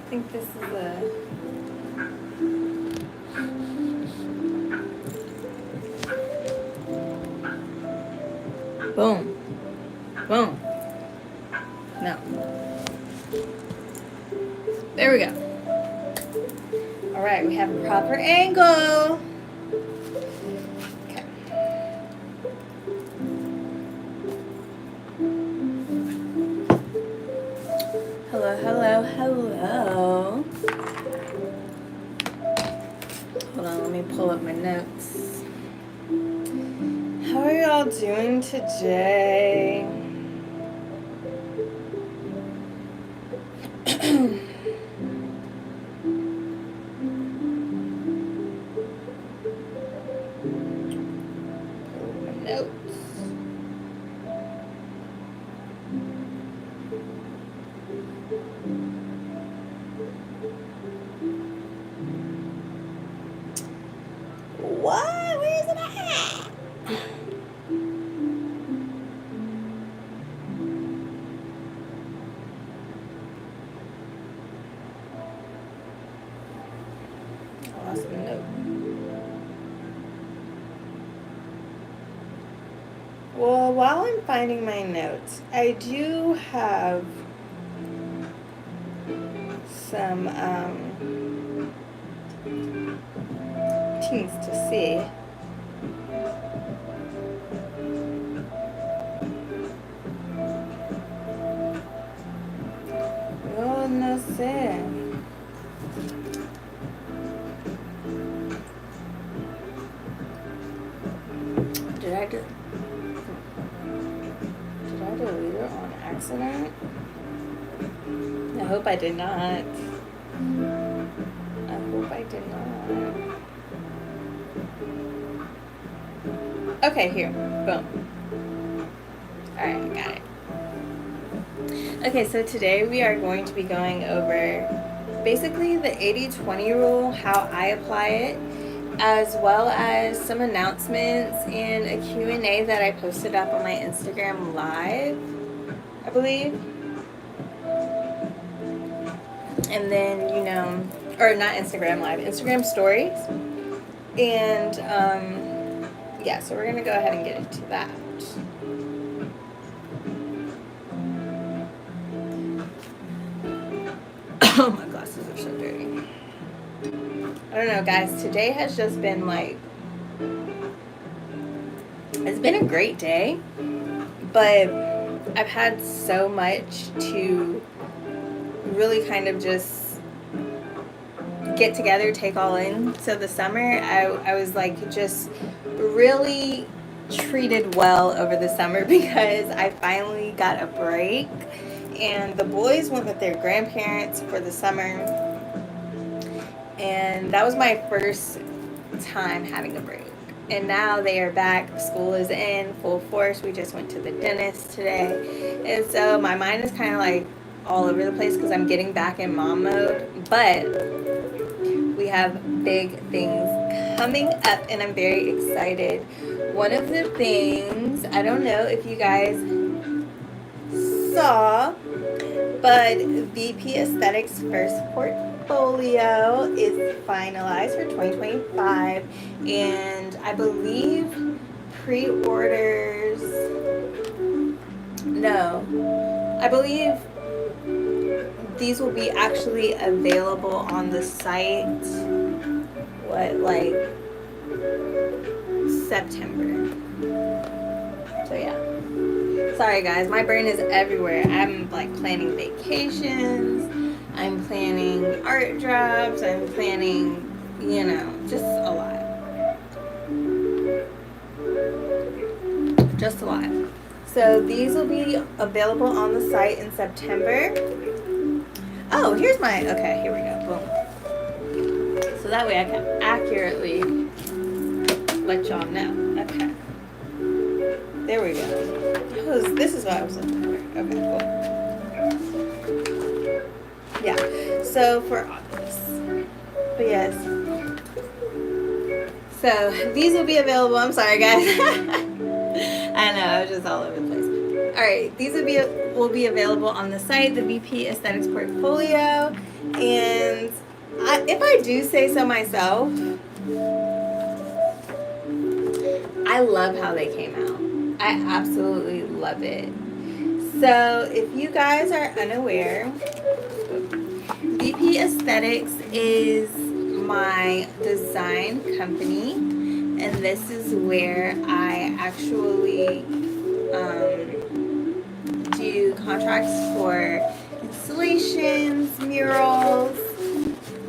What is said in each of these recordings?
think this is a... Boom. Boom. No. There we go. All right, we have a proper angle. Okay. Hello, hello, hello. Hold on, let me pull up my notes. How are y'all doing today? What? Where is it at? I lost my note. Well, while I'm finding my notes, I do have some things to see. Yo no sé. Did I delete it on accident? I hope I did not. I hope I did not. Okay, here. Boom. Alright, I got it. Okay, so today we are going to be going over basically the 80-20 rule, how I apply it, as well as some announcements and a Q&A that I posted up on my Instagram Live, I believe. And then, you know, or not Instagram Live, Instagram Stories. And, yeah, so we're going to go ahead and get into that. Oh, my glasses are so dirty. I don't know, guys. Today has just been like, it's been a great day, but I've had so much to really kind of just get together, take all in. So the summer, I was like just really treated well over the summer because I finally got a break. And the boys went with their grandparents for the summer. And that was my first time having a break. And now they are back. School is in full force. We just went to the dentist today. And so my mind is kind of like all over the place because I'm getting back in mom mode. But we have big things coming up and I'm very excited. One of the things, I don't know if you guys saw, but VP Aesthetics first portfolio is finalized for 2025, and I believe pre-orders, no, I believe these will be actually available on the site, like September. So yeah. Sorry guys, my brain is everywhere. I'm like planning vacations, I'm planning art drops, I'm planning, you know, just a lot. Just a lot. So these will be available on the site in September. Oh, here's my, okay, here we go, boom. So that way I can accurately let y'all know. Okay. There we go. This is what I was looking for. Okay, cool. Yeah, so for August. But yes. So these will be available. I'm sorry, guys. I know, I was just all over the place. Alright, these will be available on the site, the VP Aesthetics portfolio. And if I do say so myself, I love how they came out. I absolutely love it. So if you guys are unaware, VP Aesthetics is my design company, and this is where I actually do contracts for installations, murals,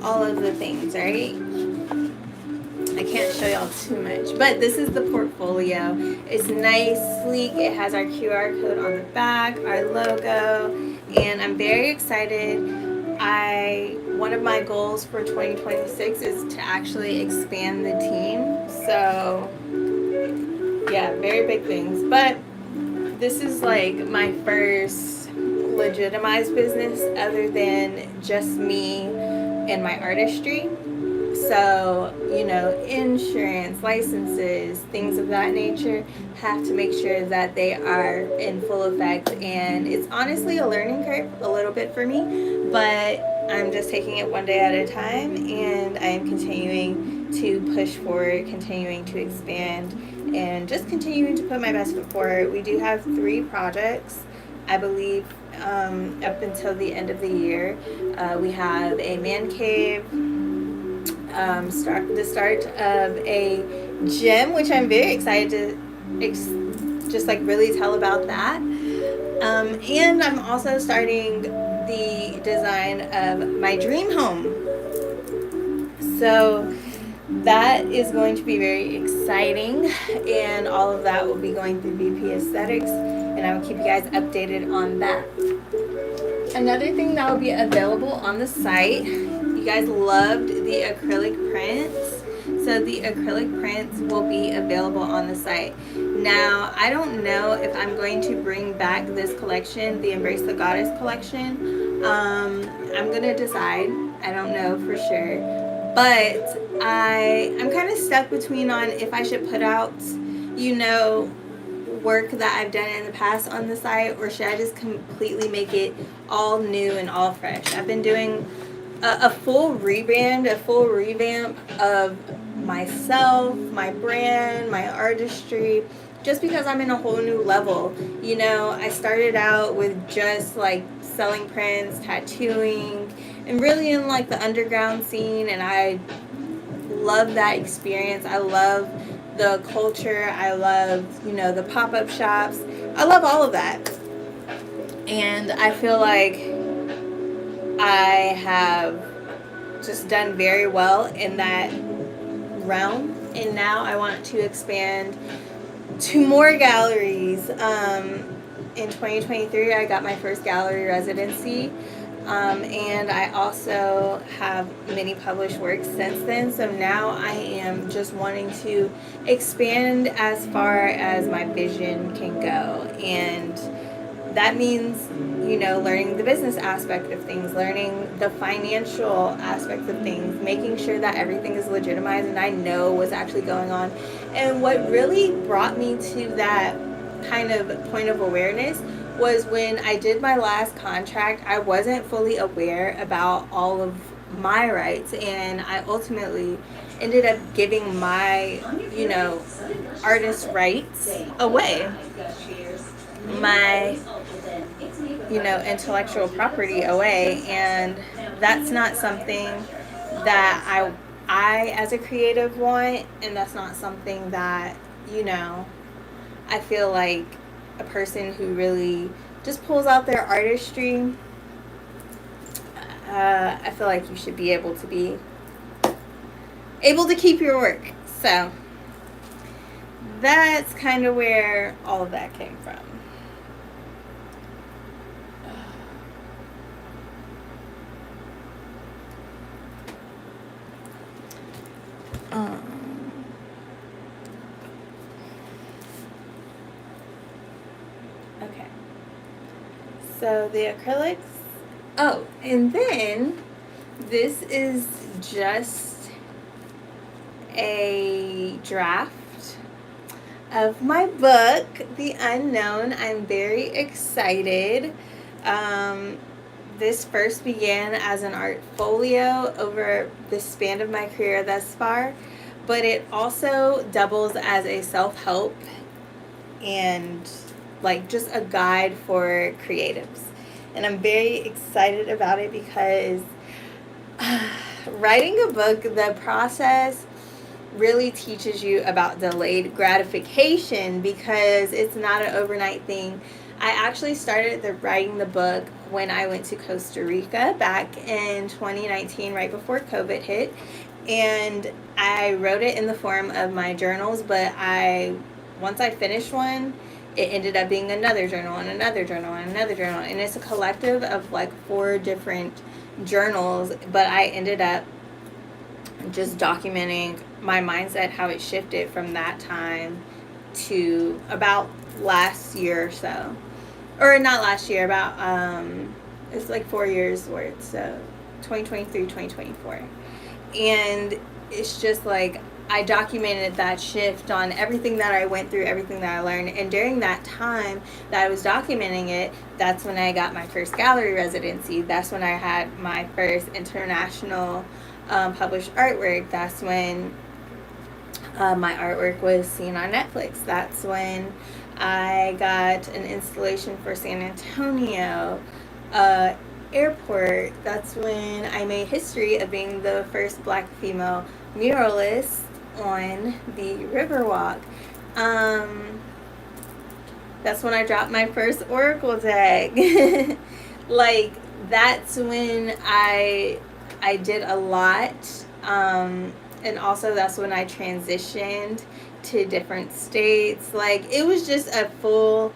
all of the things, right? I can't show y'all too much, but this is the portfolio. It's nice, sleek. It has our QR code on the back, our logo, and I'm very excited. One of my goals for 2026 is to actually expand the team. So yeah, very big things. But this is like my first legitimized business other than just me and my artistry. So, insurance, licenses, things of that nature have to make sure that they are in full effect. And it's honestly a learning curve a little bit for me, but I'm just taking it one day at a time, and I am continuing to push forward, continuing to expand, and just continuing to put my best foot forward. We do have 3 projects, I believe, up until the end of the year. We have a man cave, the start of a gym, which I'm very excited to just like really tell about that. And I'm also starting the design of my dream home. So that is going to be very exciting, and all of that will be going through VP Aesthetics, and I will keep you guys updated on that. Another thing that will be available on the site, you guys loved the acrylic prints. So the acrylic prints will be available on the site. Now, I don't know if I'm going to bring back this collection, the Embrace the Goddess collection. I'm going to decide. I don't know for sure. But I'm kind of stuck between on if I should put out, work that I've done in the past on the site, or should I just completely make it all new and all fresh? I've been doing a full rebrand, a full revamp of myself, my brand, my artistry, just because I'm in a whole new level. I started out with just like selling prints, tattooing, and really in like the underground scene, and I love that experience. I love the culture. I love, the pop-up shops. I love all of that. And I feel like I have just done very well in that realm. And now I want to expand to more galleries. In 2023, I got my first gallery residency. And I also have many published works since then. So now I am just wanting to expand as far as my vision can go. And that means, learning the business aspect of things, learning the financial aspects of things, making sure that everything is legitimized and I know what's actually going on. And what really brought me to that kind of point of awareness was when I did my last contract. I wasn't fully aware about all of my rights, and I ultimately ended up giving my, artist rights away, my, intellectual property away, and that's not something that I as a creative want, and that's not something that, I feel like a person who really just pulls out their artistry, I feel like you should be able to keep your work. So that's kind of where all of that came from. Okay. So the acrylics. Oh, and then this is just a draft of my book, The Unknown. I'm very excited. this first began as an art folio over the span of my career thus far, but it also doubles as a self-help and like just a guide for creatives. And I'm very excited about it because writing a book, the process really teaches you about delayed gratification because it's not an overnight thing. I actually started writing the book when I went to Costa Rica back in 2019, right before COVID hit. And I wrote it in the form of my journals, but once I finished one, it ended up being another journal and another journal and another journal. And it's a collective of like 4 different journals, but I ended up just documenting my mindset, how it shifted from that time to about last year or so. Or not last year, about, it's like 4 years worth, so 2023, 2024. And it's just like, I documented that shift on everything that I went through, everything that I learned. And during that time that I was documenting it, that's when I got my first gallery residency. That's when I had my first international published artwork. That's when my artwork was seen on Netflix. That's when I got an installation for San Antonio airport. That's when I made history of being the first Black female muralist on the Riverwalk. That's when I dropped my first Oracle deck. Like, that's when I did a lot. And also that's when I transitioned to different states. Like, it was just a full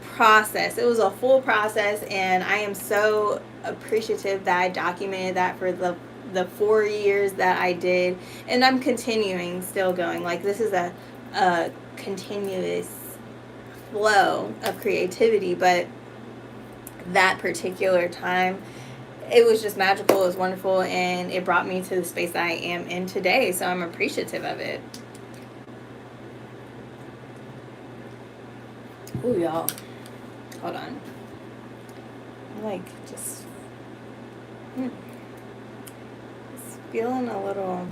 process. It was a full process, and I am so appreciative that I documented that for the 4 years that I did, and I'm continuing still going. Like, this is a continuous flow of creativity, but that particular time, it was just magical, it was wonderful, and it brought me to the space that I am in today, so I'm appreciative of it. Ooh, y'all. Hold on. I'm like just feeling a little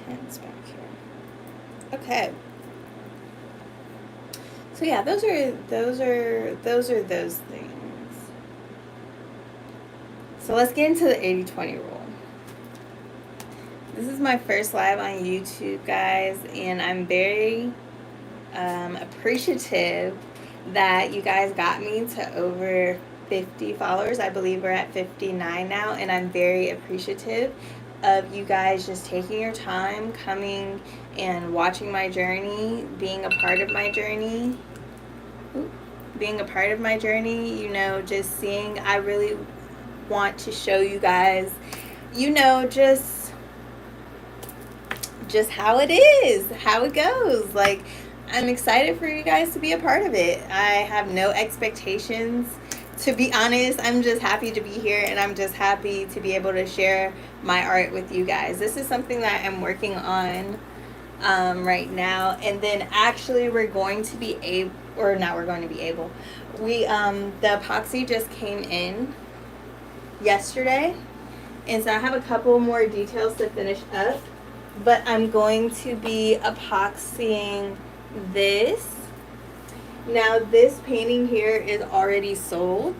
tense back here. Okay. So yeah, those are those things. So let's get into the 80-20 rule. This is my first live on YouTube, guys, and I'm very appreciative that you guys got me to over 50 followers. I believe we're at 59 now, and I'm very appreciative of you guys just taking your time, coming and watching my journey, being a part of my journey. You know, just seeing, I really want to show you guys, you know, just how it is, how it goes. Like, I'm excited for you guys to be a part of it. I have no expectations, to be honest. I'm just happy to be here, and I'm just happy to be able to share my art with you guys. This is something that I'm working on right now, and then actually the epoxy just came in yesterday, and so I have a couple more details to finish up. But I'm going to be epoxying this. Now, this painting here is already sold.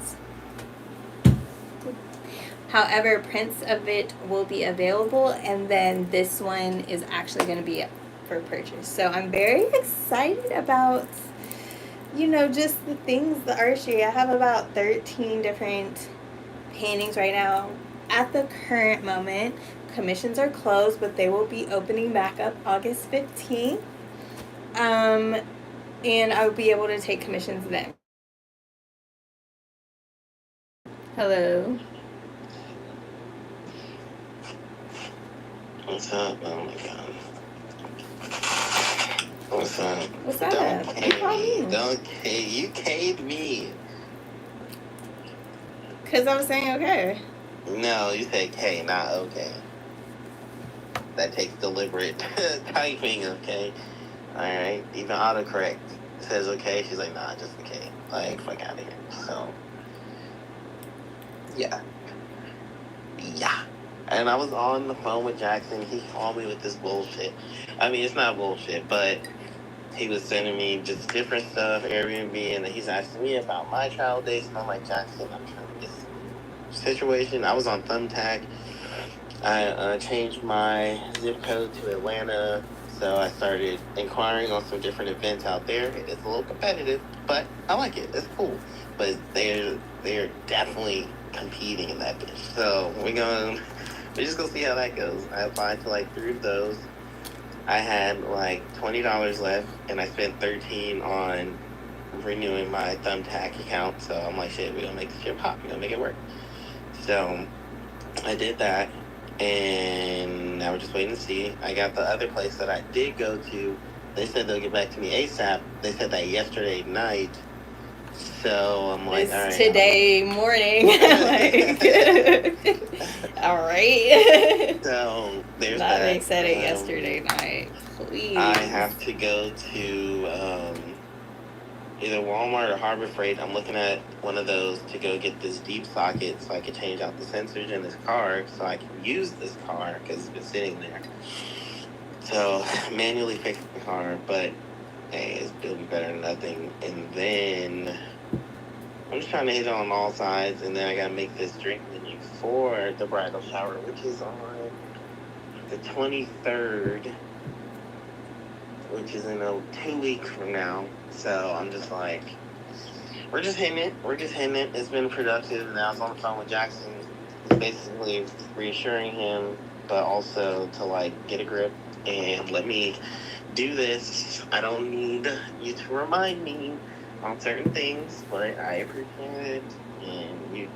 However, prints of it will be available, and then this one is actually going to be up for purchase. So I'm very excited about, you know, just the things, the artistry. I have about 13 different paintings right now at the current moment. Commissions are closed, but they will be opening back up August 15th. And I will be able to take commissions then. Hello. What's up? Oh my god. What's up? What's up? You caved me. Because I was saying okay. No, you said K, not okay. That takes deliberate typing, okay? Alright? Even autocorrect says okay. She's like, nah, just okay. Like, fuck out of here. So, yeah. Yeah. And I was on the phone with Jackson. He called me with this bullshit. I mean, it's not bullshit, but he was sending me just different stuff, Airbnb, and he's asking me about my travel dates. And I'm like, Jackson, I'm trying to get situation. I was on Thumbtack. I changed my zip code to Atlanta, so I started inquiring on some different events out there. It's a little competitive, but I like it. It's cool. But they're definitely competing in that bitch. So we're just gonna see how that goes. I applied to like 3 of those. I had like $20 left, and I spent 13 on renewing my Thumbtack account. So I'm like, shit, we're gonna make this shit pop. We're gonna make it work. So I did that, and now we're just waiting to see. I got the other place that I did go to. They said they'll get back to me ASAP. They said that yesterday night. So I'm like, It's all right. today morning. Like, all right. So there's That that. they said it yesterday night. Please. I have to go to either Walmart or Harbor Freight. I'm looking at one of those to go get this deep socket so I can change out the sensors in this car so I can use this car because it's been sitting there. So manually fix the car, but hey, it'll be better than nothing. And then I'm just trying to hit it on all sides, and then I gotta make this drink menu for the bridal shower, which is on the 23rd, which is in 2 weeks from now. So I'm just like, we're just hitting it. It's been productive. Now I was on the phone with Jackson, basically reassuring him, but also to like get a grip and let me do this. I don't need you to remind me on certain things, but I appreciate it, and you